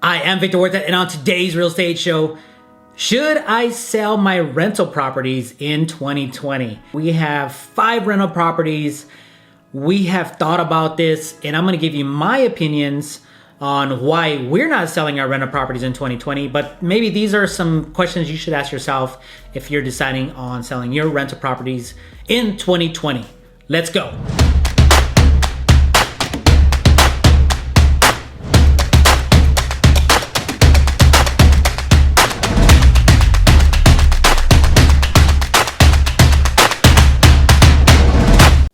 Hi, I'm Victor Huerta, and on today's real estate show, should I sell my rental properties in 2020? We have 5 rental properties. We have thought about this, and I'm going to give you my opinions on why we're not selling our rental properties in 2020. But maybe these are some questions you should ask yourself if you're deciding on selling your rental properties in 2020. Let's go.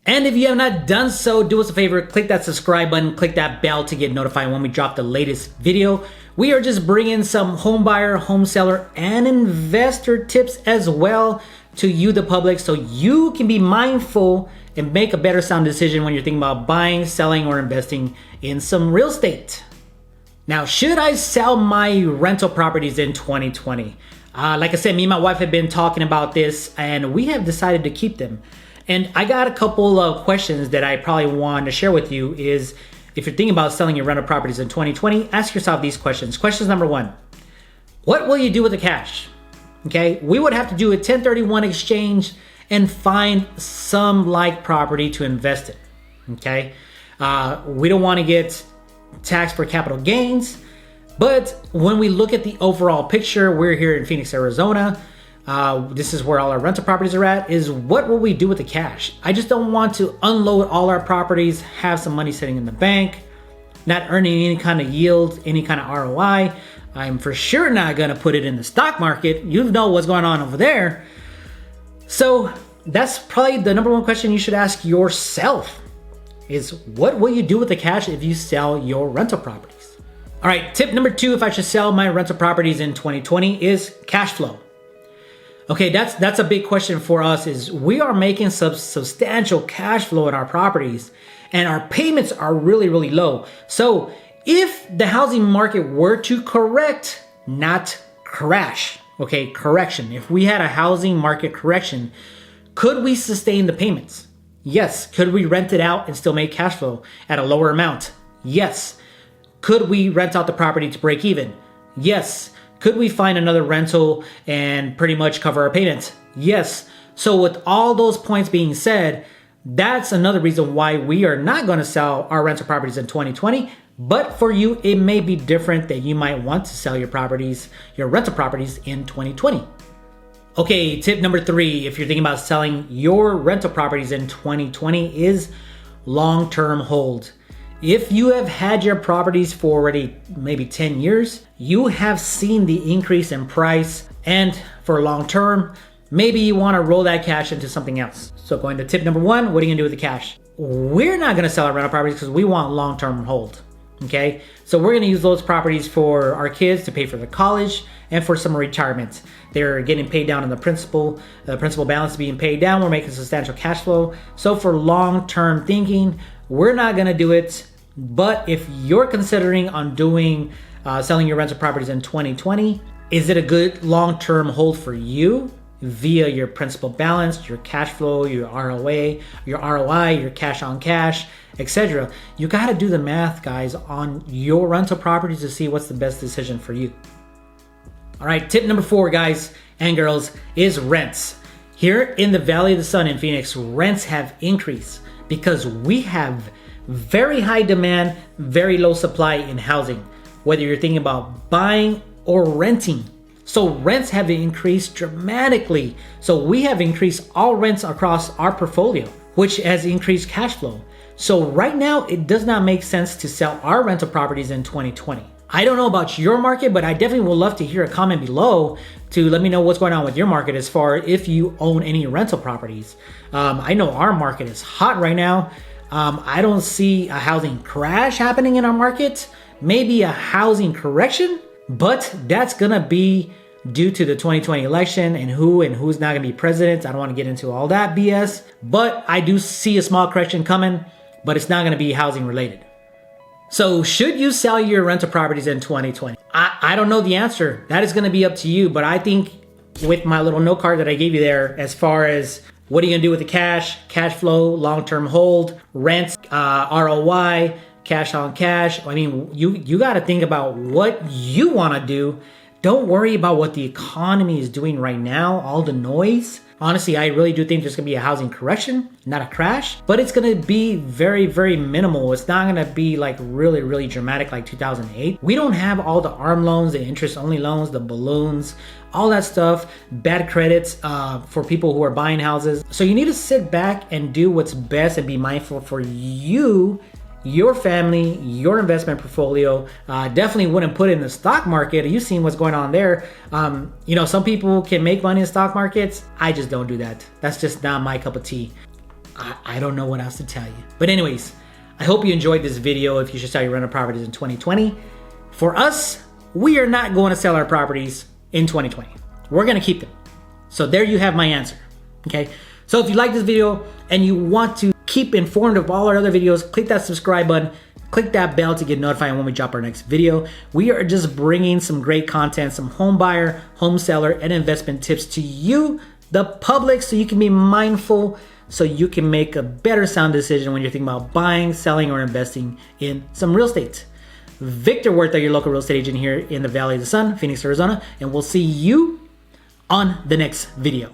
And if you have not done so, do us a favor, click that subscribe button, click that bell to get notified when we drop the latest video. We are just bringing some home buyer, home seller, and investor tips as well to you, the public, so you can be mindful and make a better sound decision when you're thinking about buying, selling, or investing in some real estate. Now, should I sell my rental properties in 2020? Like I said, me and my wife have been talking about this, and we have decided to keep them. And I got a couple of questions that I probably want to share with you is, if you're thinking about selling your rental properties in 2020, ask yourself these questions. Question number 1, what will you do with the cash? Okay, we would have to do a 1031 exchange and find some like property to invest in, okay? We don't want to get taxed for capital gains, but when we look at the overall picture, we're here in Phoenix, Arizona. This is where all our rental properties are at, is what will we do with the cash? I just don't want to unload all our properties, have some money sitting in the bank, not earning any kind of yield, any kind of ROI. I'm for sure not going to put it in the stock market. You know what's going on over there. So that's probably the number 1 question you should ask yourself is, what will you do with the cash if you sell your rental properties? All right, tip number 2, if I should sell my rental properties in 2020, is cash flow. Okay, that's a big question for us, is we are making substantial cash flow in our properties and our payments are really, really low. So if the housing market were to correct, not crash, okay, correction. If we had a housing market correction, could we sustain the payments? Yes. Could we rent it out and still make cash flow at a lower amount? Yes. Could we rent out the property to break even? Yes. Could we find another rental and pretty much cover our payments? Yes. So with all those points being said, that's another reason why we are not going to sell our rental properties in 2020. But for you, it may be different, that you might want to sell your properties, your rental properties in 2020. Okay, tip number 3, if you're thinking about selling your rental properties in 2020, is long-term hold. If you have had your properties for already maybe 10 years, you have seen the increase in price, and for long term, maybe you want to roll that cash into something else. So going to tip number 1, what are you gonna do with the cash? We're not gonna sell our rental properties because we want long-term hold, okay? So we're gonna use those properties for our kids to pay for their college and for some retirement. They're getting paid down on the principal balance is being paid down. We're making substantial cash flow. So for long-term thinking, we're not gonna do it. But if you're considering on doing selling your rental properties in 2020, is it a good long-term hold for you via your principal balance, your cash flow, your ROI, your cash on cash, etc.? You got to do the math, guys, on your rental properties to see what's the best decision for you. All right, tip number 4, guys and girls, is rents. Here in the Valley of the Sun in Phoenix, rents have increased because we have very high demand, very low supply in housing, whether you're thinking about buying or renting. So rents have increased dramatically. So we have increased all rents across our portfolio, which has increased cash flow. So right now, it does not make sense to sell our rental properties in 2020. I don't know about your market, but I definitely would love to hear a comment below to let me know what's going on with your market as far if you own any rental properties. I know our market is hot right now. I don't see a housing crash happening in our market, maybe a housing correction, but that's gonna be due to the 2020 election and who's not gonna be president. I don't wanna get into all that BS, but I do see a small correction coming, but it's not gonna be housing related. So should you sell your rental properties in 2020? I don't know the answer. That is gonna be up to you, but I think with my little note card that I gave you there, as far as what are you gonna do with the cash flow, long-term hold, rent, ROI, cash on cash. I mean, you got to think about what you want to do. Don't worry about what the economy is doing right now, all the noise. Honestly, I really do think there's gonna be a housing correction, not a crash, but it's gonna be very, very minimal. It's not gonna be like really, really dramatic like 2008. We don't have all the ARM loans, the interest only loans, the balloons, all that stuff, bad credits for people who are buying houses. So you need to sit back and do what's best and be mindful for you, your family, your investment portfolio. Definitely wouldn't put it in the stock market. You've seen what's going on there. Some people can make money in stock markets. I just don't do that. That's just not my cup of tea. I don't know what else to tell you. But anyways, I hope you enjoyed this video if you should sell your rental properties in 2020. For us, we are not going to sell our properties in 2020. We're going to keep them. So there you have my answer. Okay. So if you like this video and you want to keep informed of all our other videos, click that subscribe button, click that bell to get notified when we drop our next video. We are just bringing some great content, some home buyer, home seller, and investment tips to you, the public, so you can be mindful, so you can make a better sound decision when you're thinking about buying, selling, or investing in some real estate. Victor Huerta, your local real estate agent here in the Valley of the Sun, Phoenix, Arizona, and we'll see you on the next video.